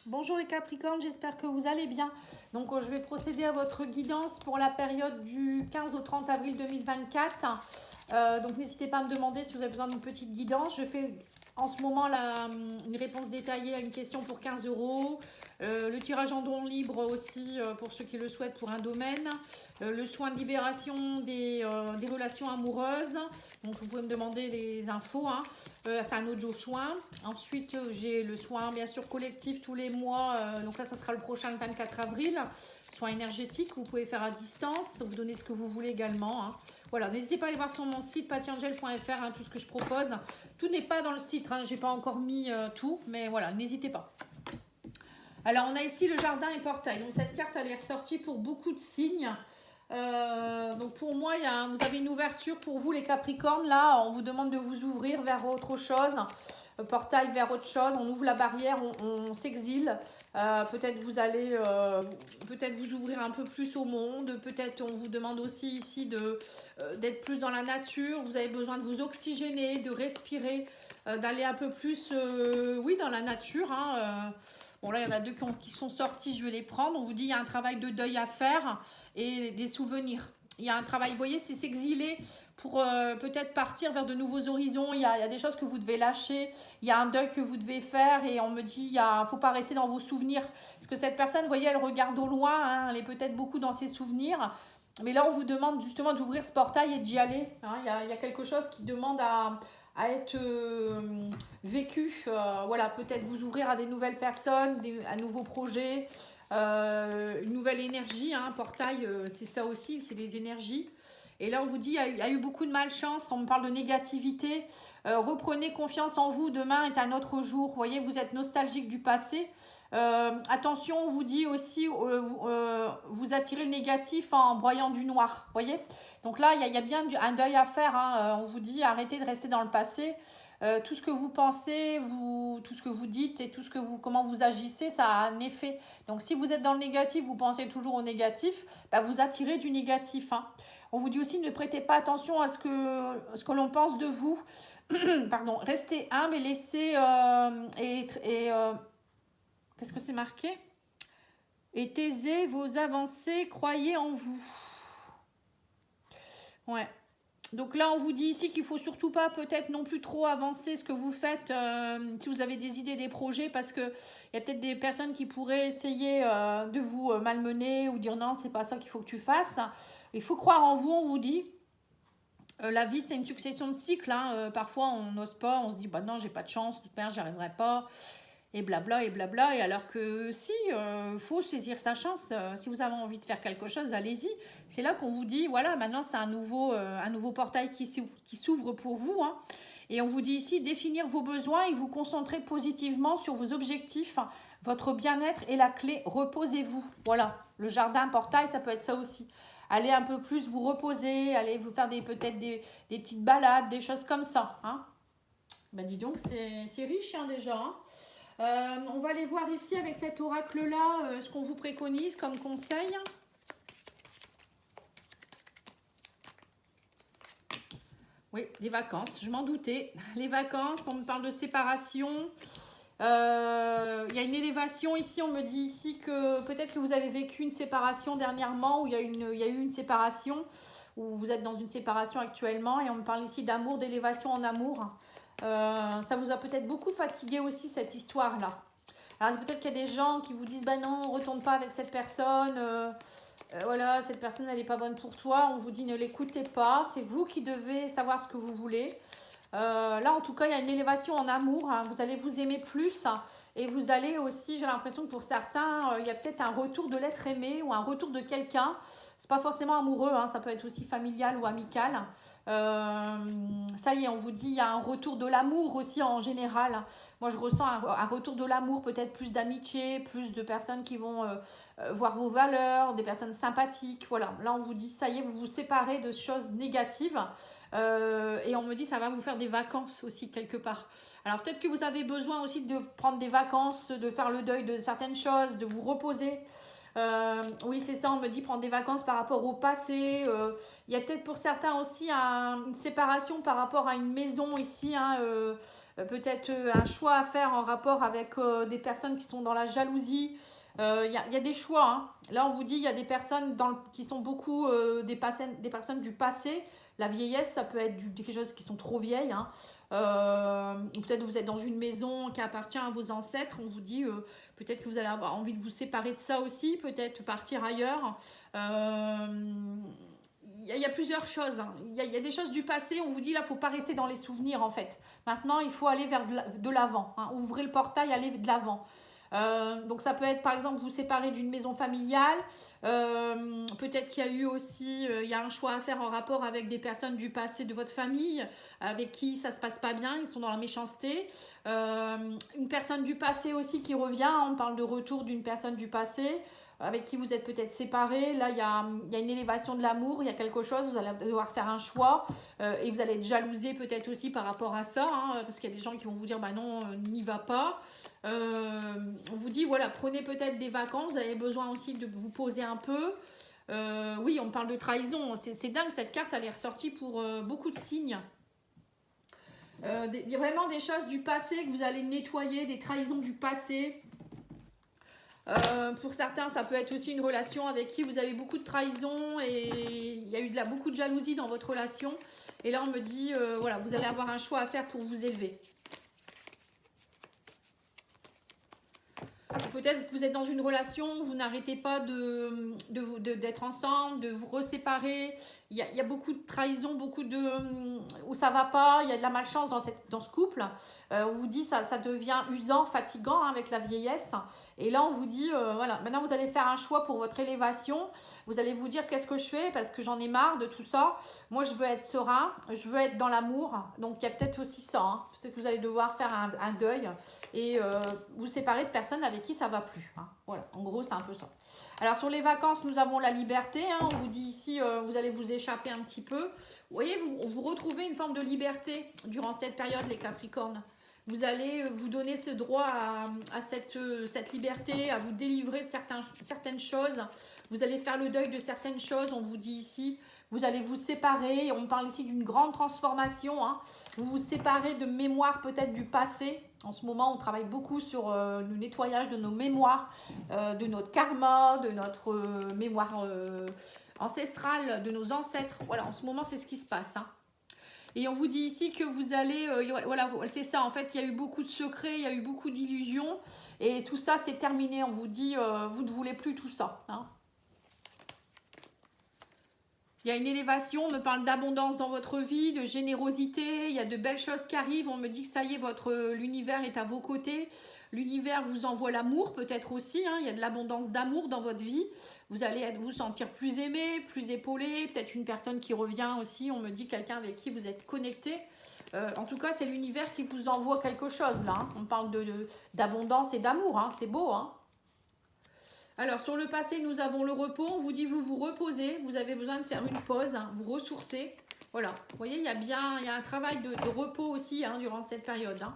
Bonjour les Capricornes, j'espère que vous allez bien. Donc je vais procéder à votre guidance pour la période du 15 au 30 avril 2024. Donc n'hésitez pas à me demander si vous avez besoin d'une petite guidance. Je fais en ce moment une réponse détaillée à une question pour 15 euros. Le tirage en don libre aussi pour ceux qui le souhaitent pour un domaine. Le soin de libération des relations amoureuses. Donc vous pouvez me demander les infos. C'est un audio soin. Ensuite, j'ai le soin bien sûr collectif tous les mois. Donc là, ça sera le prochain le 24 avril. Soin énergétique, vous pouvez faire à distance. Vous donnez ce que vous voulez également. Voilà, n'hésitez pas à aller voir sur mon site patiangel.fr tout ce que je propose. Tout n'est pas dans le site, je n'ai pas encore mis tout, mais voilà, n'hésitez pas. Alors, on a ici le jardin et portail. Donc, cette carte, elle est ressortie pour beaucoup de signes. Donc, pour moi, vous avez une ouverture pour vous, les Capricornes. Là, on vous demande de vous ouvrir vers autre chose. Portail vers autre chose. On ouvre la barrière, on s'exile. Peut-être vous allez peut-être vous ouvrir un peu plus au monde. Peut-être on vous demande aussi ici d'être plus dans la nature. Vous avez besoin de vous oxygéner, de respirer, d'aller un peu plus oui, dans la nature. Bon, là, il y en a deux qui sont sortis, je vais les prendre. On vous dit qu'il y a un travail de deuil à faire et des souvenirs. Il y a un travail, vous voyez, c'est s'exiler pour peut-être partir vers de nouveaux horizons. Il y a des choses que vous devez lâcher. Il y a un deuil que vous devez faire et on me dit, il ne faut pas rester dans vos souvenirs. Parce que cette personne, vous voyez, elle regarde au loin, elle est peut-être beaucoup dans ses souvenirs. Mais là, on vous demande justement d'ouvrir ce portail et d'y aller. Il y a quelque chose qui demande à être vécu. Voilà, peut-être vous ouvrir à des nouvelles personnes, à nouveaux projets, une nouvelle énergie. Portail, c'est ça aussi, c'est des énergies. Et là, on vous dit, il y a eu beaucoup de malchance, on me parle de négativité. Reprenez confiance en vous, demain est un autre jour. Vous voyez, vous êtes nostalgique du passé. Attention, on vous dit aussi, vous attirez le négatif en broyant du noir. Vous voyez, donc là, il y a bien un deuil à faire. On vous dit, arrêtez de rester dans le passé. Tout ce que vous pensez, tout ce que vous dites et comment vous agissez, ça a un effet. Donc si vous êtes dans le négatif, vous pensez toujours au négatif, vous attirez du négatif. On vous dit aussi, ne prêtez pas attention à ce que l'on pense de vous. Pardon, restez humble et laissez qu'est-ce que c'est marqué? Et taisez vos avancées, croyez en vous. Ouais. Donc là, on vous dit ici qu'il ne faut surtout pas peut-être non plus trop avancer ce que vous faites si vous avez des idées, des projets, parce qu'il y a peut-être des personnes qui pourraient essayer de vous malmener ou dire non, c'est pas ça qu'il faut que tu fasses. Il faut croire en vous, on vous dit. La vie, c'est une succession de cycles. Parfois, on n'ose pas, on se dit bah non, j'ai pas de chance, de toute manière, j'y arriverai pas. Et blabla, et blabla. Et alors que si, faut saisir sa chance. Si vous avez envie de faire quelque chose, allez-y. C'est là qu'on vous dit, voilà, maintenant c'est un nouveau portail qui s'ouvre pour vous. Et on vous dit ici, définir vos besoins et vous concentrer positivement sur vos objectifs. Votre bien-être est la clé. Reposez-vous. Voilà, le jardin portail, ça peut être ça aussi. Allez un peu plus vous reposer, allez vous faire peut-être des petites balades, des choses comme ça. Dis donc, c'est riche déjà. On va aller voir ici avec cet oracle-là ce qu'on vous préconise comme conseil. Oui, les vacances, je m'en doutais. Les vacances, on me parle de séparation. Il y a une élévation ici, on me dit ici que peut-être que vous avez vécu une séparation dernièrement ou il y a eu une séparation ou vous êtes dans une séparation actuellement et on me parle ici d'amour, d'élévation en amour. Ça vous a peut-être beaucoup fatigué aussi cette histoire-là. Alors peut-être qu'il y a des gens qui vous disent bah non, retourne pas avec cette personne, voilà, cette personne elle n'est pas bonne pour toi. On vous dit ne l'écoutez pas, c'est vous qui devez savoir ce que vous voulez. Là en tout cas il y a une élévation en amour, vous allez vous aimer plus et vous allez aussi, j'ai l'impression que pour certains il y a peut-être un retour de l'être aimé ou un retour de quelqu'un. C'est pas forcément amoureux, ça peut être aussi familial ou amical. Ça y est, on vous dit il y a un retour de l'amour aussi en général. Moi je ressens un retour de l'amour, peut-être plus d'amitié, plus de personnes qui vont voir vos valeurs, des personnes sympathiques. Voilà, là on vous dit ça y est, vous vous séparez de choses négatives. Et on me dit ça va vous faire des vacances aussi quelque part. Alors peut-être que vous avez besoin aussi de prendre des vacances, de faire le deuil de certaines choses, de vous reposer. Oui, c'est ça, on me dit prendre des vacances par rapport au passé. Il y a peut-être pour certains aussi une séparation par rapport à une maison ici. Hein, peut-être un choix à faire en rapport avec des personnes qui sont dans la jalousie. Il y a des choix. Hein. Là, on vous dit, il y a des personnes qui sont beaucoup des personnes du passé. La vieillesse, ça peut être quelque chose qui sont trop vieilles. Hein. Peut-être vous êtes dans une maison qui appartient à vos ancêtres. On vous dit peut-être que vous allez avoir envie de vous séparer de ça aussi, peut-être partir ailleurs. Il y a plusieurs choses. Hein. Il y a des choses du passé. On vous dit là, il ne faut pas rester dans les souvenirs en fait. Maintenant, il faut aller vers de l'avant. Hein. Ouvrez le portail, allez de l'avant. Donc ça peut être par exemple vous séparer d'une maison familiale, peut-être qu'il y a eu aussi il y a un choix à faire en rapport avec des personnes du passé de votre famille avec qui ça se passe pas bien, ils sont dans la méchanceté, une personne du passé aussi qui revient, on parle de retour d'une personne du passé avec qui vous êtes peut-être séparés. Là il y a une élévation de l'amour, il y a quelque chose, vous allez devoir faire un choix et vous allez être jalousé peut-être aussi par rapport à ça, hein, parce qu'il y a des gens qui vont vous dire bah non, n'y va pas. On vous dit voilà, prenez peut-être des vacances, vous avez besoin aussi de vous poser un peu. Oui, on parle de trahison, c'est dingue, cette carte elle est ressortie pour beaucoup de signes. Il y a vraiment des choses du passé que vous allez nettoyer, des trahisons du passé. Pour certains, ça peut être aussi une relation avec qui vous avez beaucoup de trahison et il y a eu beaucoup de jalousie dans votre relation. Et là, on me dit, voilà, vous allez avoir un choix à faire pour vous élever. Peut-être que vous êtes dans une relation, vous n'arrêtez pas d'être ensemble, de vous reséparer. Il y a beaucoup de trahison, beaucoup de où ça va pas, il y a de la malchance dans ce couple. On vous dit ça devient usant, fatigant hein, avec la vieillesse. Et là, on vous dit, voilà, maintenant vous allez faire un choix pour votre élévation. Vous allez vous dire qu'est-ce que je fais parce que j'en ai marre de tout ça. Moi, je veux être serein, je veux être dans l'amour. Donc, il y a peut-être aussi ça. Hein. Peut-être que vous allez devoir faire un deuil et vous séparer de personnes avec qui ça va plus. Hein. Voilà, en gros, c'est un peu ça. Alors, sur les vacances, nous avons la liberté. Hein. On vous dit ici, vous allez vous échapper un petit peu. Vous voyez, vous retrouvez une forme de liberté durant cette période, les Capricornes. Vous allez vous donner ce droit à cette liberté, à vous délivrer de certaines choses. Vous allez faire le deuil de certaines choses. On vous dit ici, vous allez vous séparer. On parle ici d'une grande transformation. Hein. Vous vous séparez de mémoires peut-être du passé. En ce moment, on travaille beaucoup sur le nettoyage de nos mémoires, de notre karma, de notre mémoire ancestrale, de nos ancêtres. Voilà, en ce moment, c'est ce qui se passe. Hein. Et on vous dit ici que vous allez, voilà, c'est ça, en fait, il y a eu beaucoup de secrets, il y a eu beaucoup d'illusions, et tout ça, c'est terminé. On vous dit, vous ne voulez plus tout ça. Hein. Il y a une élévation, on me parle d'abondance dans votre vie, de générosité, il y a de belles choses qui arrivent, on me dit que ça y est, l'univers est à vos côtés, l'univers vous envoie l'amour peut-être aussi, hein, il y a de l'abondance d'amour dans votre vie, vous allez vous sentir plus aimé, plus épaulé, peut-être une personne qui revient aussi, on me dit quelqu'un avec qui vous êtes connecté. En tout cas, c'est l'univers qui vous envoie quelque chose là, hein. On parle d'abondance et d'amour, hein, c'est beau, hein. Alors, sur le passé, nous avons le repos. On vous dit, vous vous reposez. Vous avez besoin de faire une pause, hein, vous ressourcer. Voilà. Vous voyez, il y a un travail de repos aussi hein, durant cette période. Hein.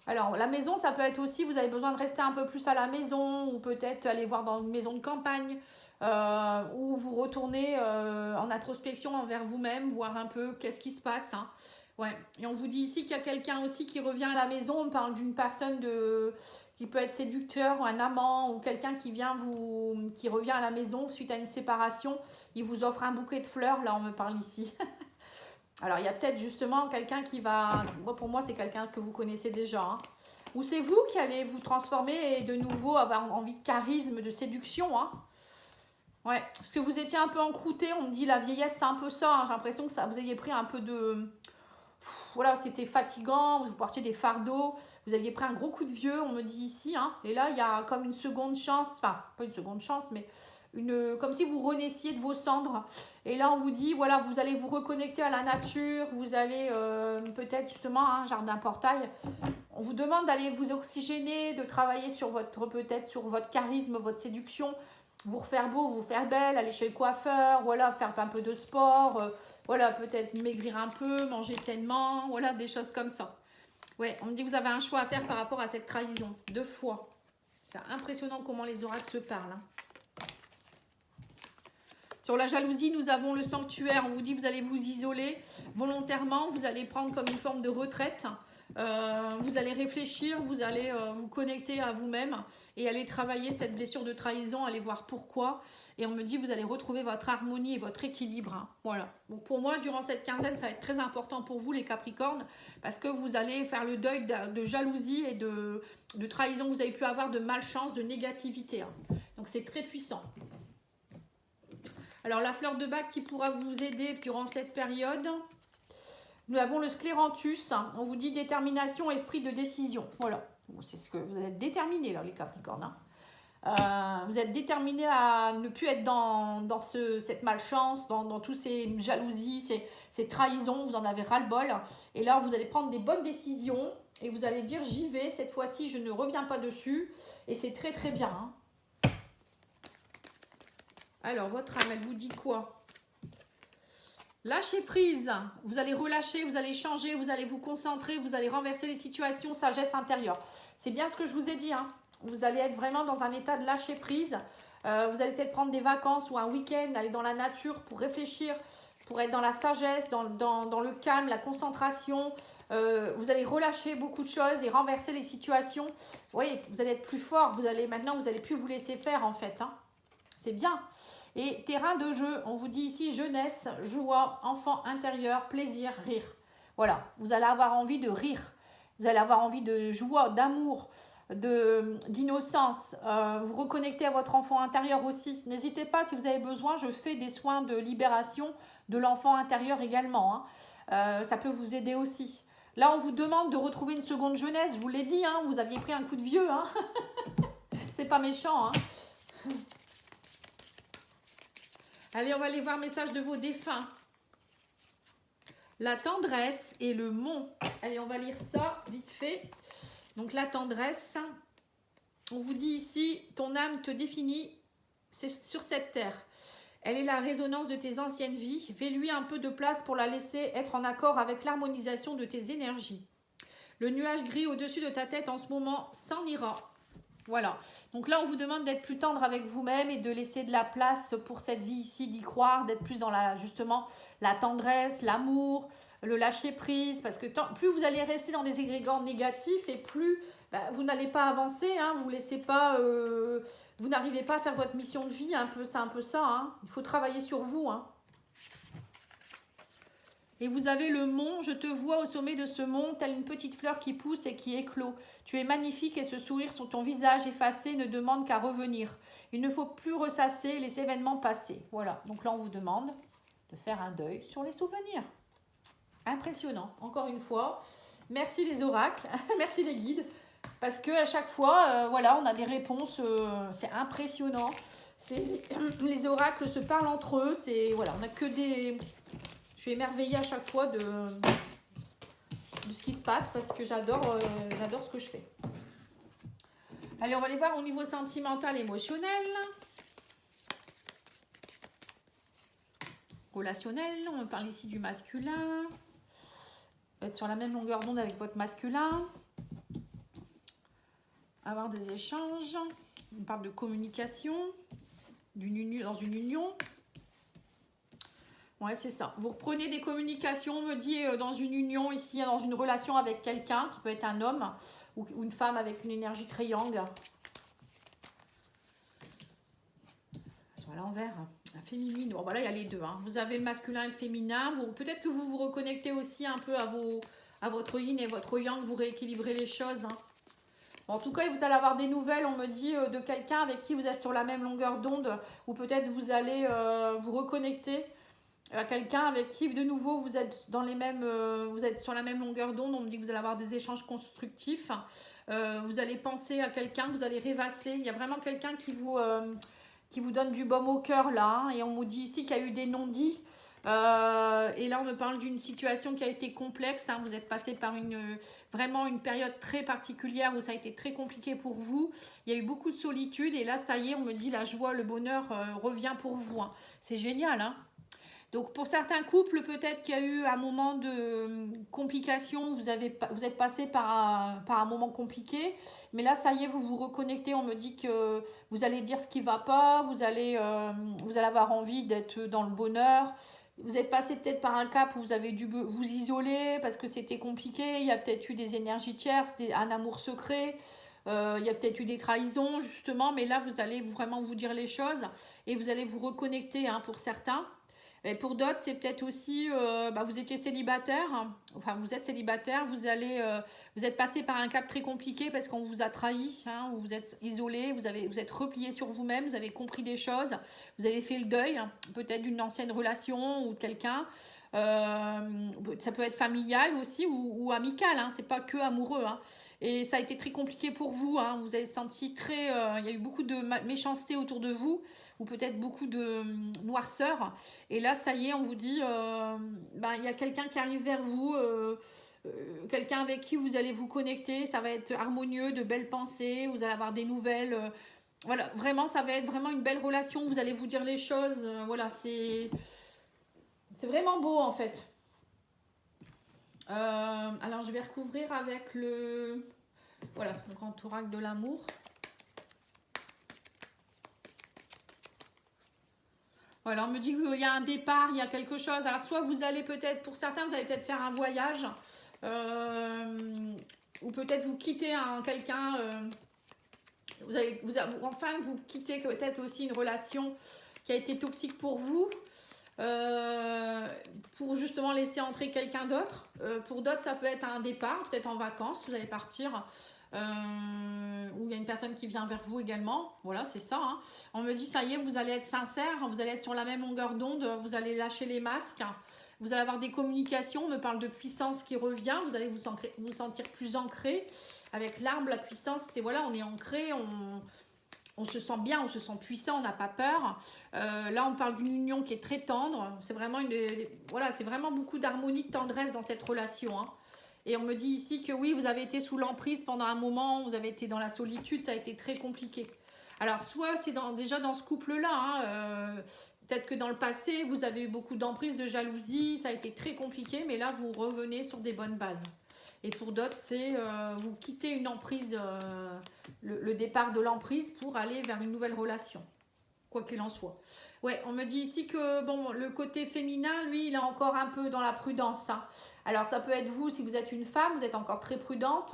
Alors, la maison, ça peut être aussi, vous avez besoin de rester un peu plus à la maison ou peut-être aller voir dans une maison de campagne ou vous retournez en introspection envers vous-même, voir un peu qu'est-ce qui se passe. Hein. Ouais. Et on vous dit ici qu'il y a quelqu'un aussi qui revient à la maison. On parle d'une personne qui peut être séducteur ou un amant ou quelqu'un qui revient à la maison suite à une séparation. Il vous offre un bouquet de fleurs. Là, on me parle ici. Alors, il y a peut-être justement quelqu'un qui va... Bon, pour moi, c'est quelqu'un que vous connaissez déjà. Hein. Ou c'est vous qui allez vous transformer et de nouveau avoir envie de charisme, de séduction. Hein. Ouais, parce que vous étiez un peu encrouté. On me dit la vieillesse, c'est un peu ça. Hein. J'ai l'impression que vous ayez pris un peu de... Voilà, c'était fatigant, vous portiez des fardeaux, vous aviez pris un gros coup de vieux, on me dit ici. Hein. Et là, il y a comme une seconde chance, enfin, pas une seconde chance, mais comme si vous renaissiez de vos cendres. Et là, on vous dit, voilà, vous allez vous reconnecter à la nature, vous allez peut-être justement, un jardin portail. On vous demande d'aller vous oxygéner, de travailler peut-être sur votre charisme, votre séduction, vous refaire beau, vous faire belle, aller chez le coiffeur, voilà, faire un peu de sport, voilà, peut-être maigrir un peu, manger sainement, voilà, des choses comme ça. Ouais, on me dit que vous avez un choix à faire par rapport à cette trahison, 2 fois. C'est impressionnant comment les oracles se parlent. Hein. Sur la jalousie, nous avons le sanctuaire. On vous dit, vous allez vous isoler volontairement. Vous allez prendre comme une forme de retraite. Vous allez réfléchir, vous allez vous connecter à vous-même et aller travailler cette blessure de trahison, aller voir pourquoi. Et on me dit, vous allez retrouver votre harmonie et votre équilibre. Hein. Voilà. Donc pour moi, durant cette quinzaine, ça va être très important pour vous, les Capricornes, parce que vous allez faire le deuil de jalousie et de trahison que vous avez pu avoir, de malchance, de négativité. Hein. Donc c'est très puissant. Alors la fleur de bac qui pourra vous aider durant cette période... Nous avons le scléranthus. On vous dit détermination, esprit de décision. Voilà. C'est ce que vous êtes déterminés, là, les Capricornes. Hein. Vous êtes déterminés à ne plus être dans cette malchance, dans tous ces jalousies, ces trahisons. Vous en avez ras-le-bol. Et là, vous allez prendre des bonnes décisions. Et vous allez dire, j'y vais. Cette fois-ci, je ne reviens pas dessus. Et c'est très, très bien. Hein. Alors, votre âme, elle vous dit quoi ? Lâchez prise, vous allez relâcher, vous allez changer, vous allez vous concentrer, vous allez renverser les situations, sagesse intérieure. C'est bien ce que je vous ai dit, hein. Vous allez être vraiment dans un état de lâcher prise. Vous allez peut-être prendre des vacances ou un week-end, aller dans la nature pour réfléchir, pour être dans la sagesse, dans le calme, la concentration. Vous allez relâcher beaucoup de choses et renverser les situations. Vous voyez, vous allez être plus fort, maintenant vous n'allez plus vous laisser faire en fait. Hein. C'est bien. Et terrain de jeu, on vous dit ici jeunesse, joie, enfant intérieur, plaisir, rire. Voilà, vous allez avoir envie de rire, vous allez avoir envie de joie, d'amour, d'innocence, vous reconnectez à votre enfant intérieur aussi. N'hésitez pas, si vous avez besoin, je fais des soins de libération de l'enfant intérieur également. Hein. Ça peut vous aider aussi. Là, on vous demande de retrouver une seconde jeunesse, je vous l'ai dit, hein, vous aviez pris un coup de vieux. Hein. C'est pas méchant, hein. Allez, on va aller voir message de vos défunts. La tendresse et le mont. Allez, on va lire ça vite fait. Donc, la tendresse. On vous dit ici, ton âme te définit sur cette terre. Elle est la résonance de tes anciennes vies. Fais-lui un peu de place pour la laisser être en accord avec l'harmonisation de tes énergies. Le nuage gris au-dessus de ta tête en ce moment s'en ira. Voilà, donc là on vous demande d'être plus tendre avec vous-même et de laisser de la place pour cette vie ici, d'y croire, d'être plus dans justement la tendresse, l'amour, le lâcher prise, parce que plus vous allez rester dans des égrégores négatifs et plus vous n'allez pas avancer, hein, vous laissez pas, vous n'arrivez pas à faire votre mission de vie, c'est un peu ça, hein. Il faut travailler sur vous. Hein. Et vous avez le mont, je te vois au sommet de ce mont, telle une petite fleur qui pousse et qui éclot. Tu es magnifique et ce sourire sur ton visage effacé ne demande qu'à revenir. Il ne faut plus ressasser les événements passés. Voilà, donc là on vous demande de faire un deuil sur les souvenirs. Impressionnant, encore une fois. Merci les oracles, merci les guides, parce qu'à chaque fois, voilà, on a des réponses, c'est impressionnant. Les oracles se parlent entre eux, voilà, on n'a que des... Je suis émerveillée à chaque fois de ce qui se passe parce que j'adore ce que je fais. Allez, on va aller voir au niveau sentimental, émotionnel. Relationnel, on parle ici du masculin. Être sur la même longueur d'onde avec votre masculin. Avoir des échanges. On parle de communication dans une union. Ouais, c'est ça. Vous reprenez des communications, on me dit dans une union ici, dans une relation avec quelqu'un, qui peut être un homme ou une femme avec une énergie triangle. Sur l'envers, féminine. Bon, voilà, il y a les deux. Hein. Vous avez le masculin et le féminin. Peut-être que vous vous reconnectez aussi un peu à votre yin et votre yang, vous rééquilibrez les choses. Hein. Bon, en tout cas, vous allez avoir des nouvelles, on me dit, de quelqu'un avec qui vous êtes sur la même longueur d'onde, ou peut-être vous allez vous reconnecter à quelqu'un avec qui, de nouveau, vous êtes vous êtes sur la même longueur d'onde. On me dit que vous allez avoir des échanges constructifs. Vous allez penser à quelqu'un, vous allez rêvasser. Il y a vraiment quelqu'un qui vous donne du baume au cœur, là. Hein, et on me dit ici qu'il y a eu des non-dits. Et là, on me parle d'une situation qui a été complexe. Hein, vous êtes passé par vraiment une période très particulière où ça a été très compliqué pour vous. Il y a eu beaucoup de solitude. Et là, ça y est, on me dit la joie, le bonheur revient pour vous. Hein. C'est génial, hein. Donc pour certains couples, peut-être qu'il y a eu un moment de complication, vous êtes passé par un moment compliqué, mais là ça y est, vous vous reconnectez, on me dit que vous allez dire ce qui ne va pas, vous allez avoir envie d'être dans le bonheur. Vous êtes passé peut-être par un cap où vous avez dû vous isoler parce que c'était compliqué, il y a peut-être eu des énergies tierces, un amour secret, il y a peut-être eu des trahisons justement, mais là vous allez vraiment vous dire les choses et vous allez vous reconnecter hein, pour certains. Et pour d'autres, c'est peut-être aussi, vous étiez célibataire, hein, enfin vous êtes célibataire, vous êtes passé par un cap très compliqué parce qu'on vous a trahi, hein, vous êtes isolé, vous êtes replié sur vous-même, vous avez compris des choses, vous avez fait le deuil, hein, peut-être d'une ancienne relation ou de quelqu'un. Ça peut être familial aussi ou amical, hein, c'est pas que amoureux. Hein. Et ça a été très compliqué pour vous, hein, vous avez senti il y a eu beaucoup de méchanceté autour de vous ou peut-être beaucoup de noirceur. Et là, ça y est, on vous dit, il y a quelqu'un qui arrive vers vous, quelqu'un avec qui vous allez vous connecter, ça va être harmonieux, de belles pensées, vous allez avoir des nouvelles. Voilà, vraiment, ça va être vraiment une belle relation, vous allez vous dire les choses. Voilà, c'est vraiment beau en fait. Alors, je vais recouvrir avec le grand oracle de l'amour. Voilà, on me dit qu'il y a un départ, il y a quelque chose. Alors, soit vous allez peut-être, pour certains, vous allez peut-être faire un voyage. Ou peut-être vous quitter quelqu'un. Vous quittez peut-être aussi une relation qui a été toxique pour vous. Pour justement laisser entrer quelqu'un d'autre. Pour d'autres, ça peut être un départ, peut-être en vacances, vous allez partir. Où il y a une personne qui vient vers vous également. Voilà, c'est ça. Hein. On me dit, ça y est, vous allez être sincère, vous allez être sur la même longueur d'onde, vous allez lâcher les masques, vous allez avoir des communications. On me parle de puissance qui revient, vous allez vous sentir plus ancré. Avec l'arbre, la puissance, c'est voilà, on est ancré, on se sent bien, on se sent puissant, on n'a pas peur. Là, on parle d'une union qui est très tendre. C'est vraiment c'est vraiment beaucoup d'harmonie, de tendresse dans cette relation. Hein. Et on me dit ici que oui, vous avez été sous l'emprise pendant un moment, vous avez été dans la solitude, ça a été très compliqué. Alors, soit c'est déjà dans ce couple-là, hein, peut-être que dans le passé, vous avez eu beaucoup d'emprise, de jalousie, ça a été très compliqué, mais là, vous revenez sur des bonnes bases. Et pour d'autres, c'est vous quittez une emprise, le départ de l'emprise pour aller vers une nouvelle relation, quoi qu'il en soit. Ouais, on me dit ici que bon, le côté féminin, lui, il est encore un peu dans la prudence. Hein. Alors, ça peut être vous, si vous êtes une femme, vous êtes encore très prudente,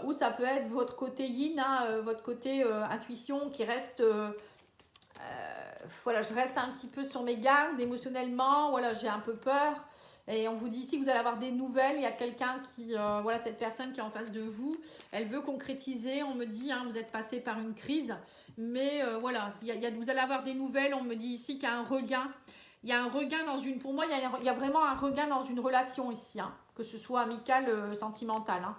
ou ça peut être votre côté yin, hein, votre côté intuition qui reste... voilà, je reste un petit peu sur mes gardes émotionnellement, voilà, j'ai un peu peur. Et on vous dit ici que vous allez avoir des nouvelles. Il y a quelqu'un qui, cette personne qui est en face de vous, elle veut concrétiser. On me dit, hein, vous êtes passé par une crise, mais vous allez avoir des nouvelles. On me dit ici qu'il y a un regain. Il y a un regain pour moi, il y a vraiment un regain dans une relation ici, hein, que ce soit amical, sentimental, hein,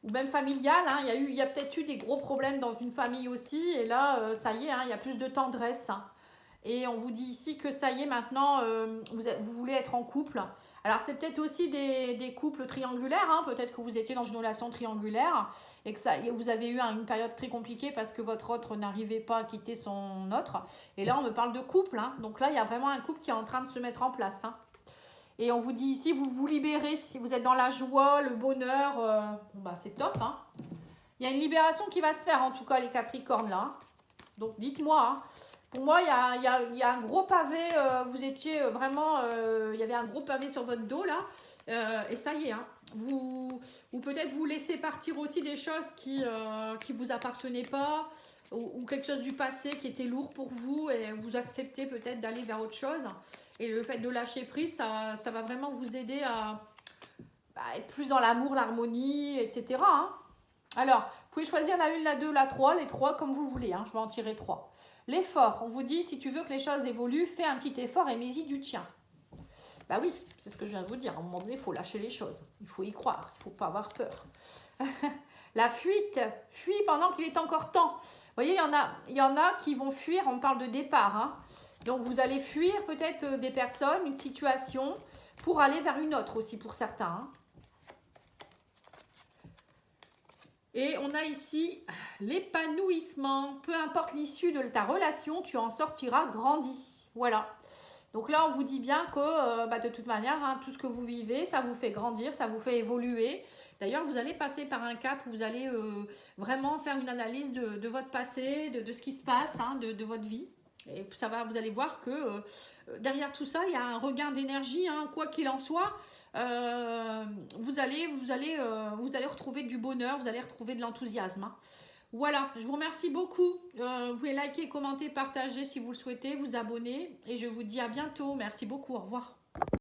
ou même familial. Hein, il y a peut-être eu des gros problèmes dans une famille aussi, et là, ça y est, hein, il y a plus de tendresse. Hein. Et on vous dit ici que ça y est, maintenant, vous voulez être en couple. Alors, c'est peut-être aussi des couples triangulaires. Hein. Peut-être que vous étiez dans une relation triangulaire et que vous avez eu une période très compliquée parce que votre autre n'arrivait pas à quitter son autre. Et là, on me parle de couple. Hein. Donc là, il y a vraiment un couple qui est en train de se mettre en place. Hein. Et on vous dit ici, vous vous libérez. Si vous êtes dans la joie, le bonheur, c'est top. Hein. Il y a une libération qui va se faire, en tout cas, les Capricornes, là. Hein. Donc, dites-moi, hein. Pour moi, il y a un gros pavé, vous étiez vraiment, il y avait un gros pavé sur votre dos là, et ça y est, hein, ou peut-être vous laissez partir aussi des choses qui vous appartenaient pas, ou quelque chose du passé qui était lourd pour vous, et vous acceptez peut-être d'aller vers autre chose, et le fait de lâcher prise, ça va vraiment vous aider à être plus dans l'amour, l'harmonie, etc. Hein. Alors, vous pouvez choisir la 1, la 2, la 3, les 3 comme vous voulez, hein, je vais en tirer 3. L'effort, on vous dit, si tu veux que les choses évoluent, fais un petit effort et mets-y du tien. Bah oui, c'est ce que je viens de vous dire. À un moment donné, il faut lâcher les choses. Il faut y croire. Il ne faut pas avoir peur. La fuite, fuis pendant qu'il est encore temps. Vous voyez, il y en a qui vont fuir, on parle de départ. Hein. Donc, vous allez fuir peut-être des personnes, une situation, pour aller vers une autre aussi pour certains. Hein. Et on a ici l'épanouissement. Peu importe l'issue de ta relation, tu en sortiras grandi. Voilà. Donc là, on vous dit bien que de toute manière, hein, tout ce que vous vivez, ça vous fait grandir, ça vous fait évoluer. D'ailleurs, vous allez passer par un cap où vous allez vraiment faire une analyse de votre passé, de ce qui se passe, hein, de votre vie. Et ça va, vous allez voir que derrière tout ça, il y a un regain d'énergie, hein, quoi qu'il en soit. Vous allez retrouver du bonheur, vous allez retrouver de l'enthousiasme, hein. Voilà, je vous remercie beaucoup. Vous pouvez liker, commenter, partager si vous le souhaitez, vous abonner. Et je vous dis à bientôt. Merci beaucoup. Au revoir.